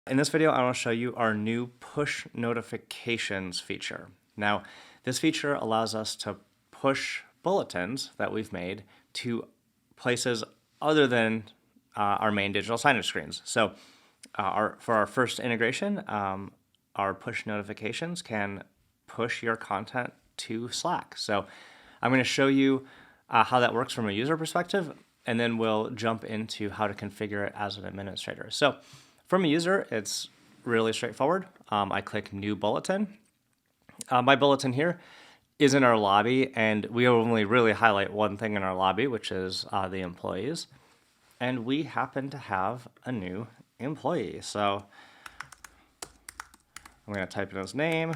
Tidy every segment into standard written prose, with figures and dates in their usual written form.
In this video, I want to show you our new push notifications feature. Now, this feature allows us to push bulletins that we've made to places other than our main digital signage screens. So for our first integration, our push notifications can push your content to Slack. So I'm going to show you how that works from a user perspective, and then we'll jump into how to configure it as an administrator. So from a user, it's really straightforward. I click New Bulletin. My bulletin here is in our lobby, and we only really highlight one thing in our lobby, which is the employees. And we happen to have a new employee. So I'm going to type in his name,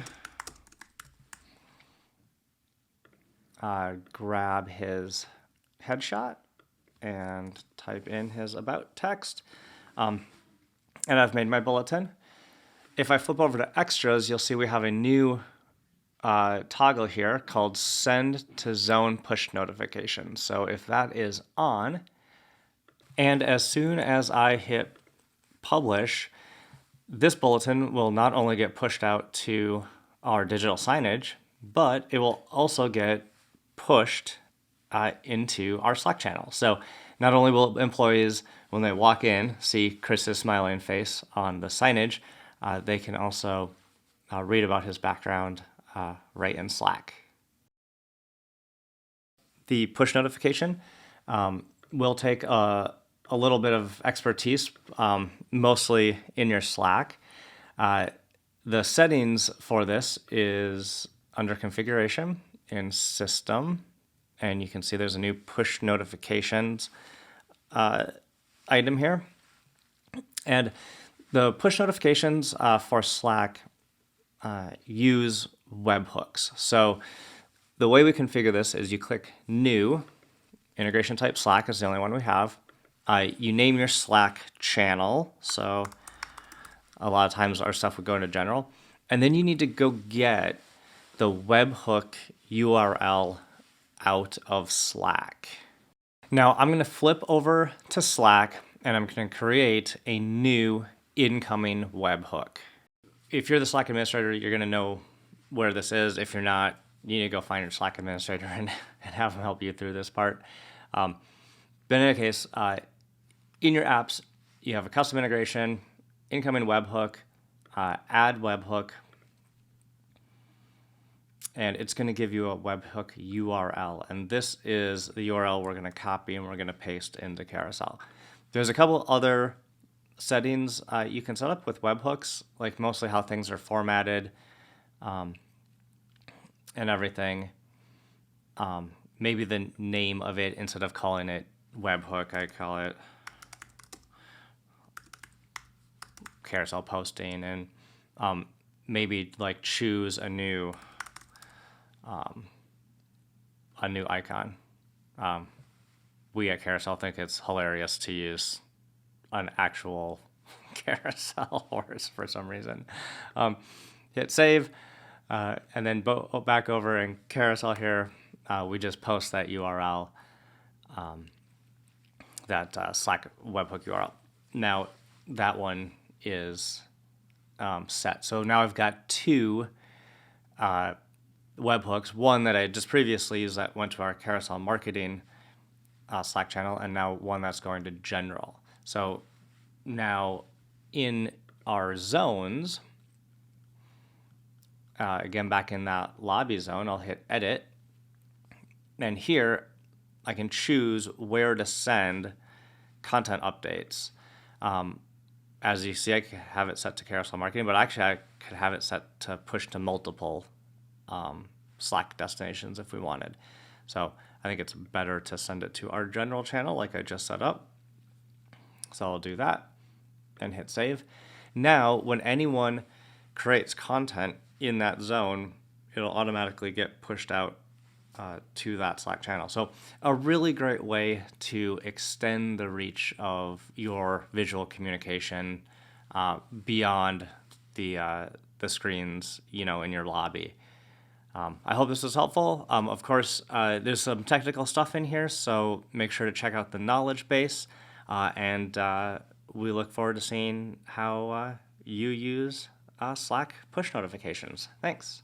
grab his headshot, and type in his about text. And I've made my bulletin. If I flip over to extras, you'll see we have a new toggle here called Send to Zone Push Notifications. So if that is on, and as soon as I hit publish, this bulletin will not only get pushed out to our digital signage, but it will also get pushed into our Slack channel. So not only will employees, when they walk in, see Chris's smiling face on the signage, they can also read about his background right in Slack. The push notification will take a little bit of expertise, mostly in your Slack. The settings for this is under configuration in system, and you can see there's a new push notifications item here. And the push notifications for Slack use webhooks. So the way we configure this is you click New, integration type Slack is the only one we have. You name your Slack channel. So a lot of times our stuff would go into general. And then you need to go get the webhook URL out of Slack. Now I'm going to flip over to Slack and I'm going to create a new incoming webhook. If you're the Slack administrator, you're going to know where this is. If you're not, you need to go find your Slack administrator and have them help you through this part. But in any case, in your apps, you have a custom integration, incoming webhook, add webhook, and it's going to give you a webhook URL. And this is the URL we're going to copy and we're going to paste into Carousel. There's a couple other settings you can set up with webhooks, like mostly how things are formatted and everything. Maybe the name of it, instead of calling it webhook, I call it carousel posting, and maybe like choose a new icon. We at Carousel think it's hilarious to use an actual carousel horse for some reason. Hit save, and then back over in Carousel here, we just post that URL, that Slack webhook URL. Now that one is set. So now I've got two webhooks, one that I just previously used that went to our Carousel marketing Slack channel, and now one that's going to general. So now in our zones, again, back in that lobby zone, I'll hit edit. And here I can choose where to send content updates. As you see, I could have it set to carousel marketing, but actually I could have it set to push to multiple Slack destinations if we wanted. So I think it's better to send it to our general channel like I just set up. So I'll do that and hit save. Now, when anyone creates content in that zone, it'll automatically get pushed out to that Slack channel. So a really great way to extend the reach of your visual communication beyond the screens, in your lobby. I hope this was helpful. Of course, there's some technical stuff in here, so make sure to check out the knowledge base, and we look forward to seeing how you use Slack push notifications. Thanks.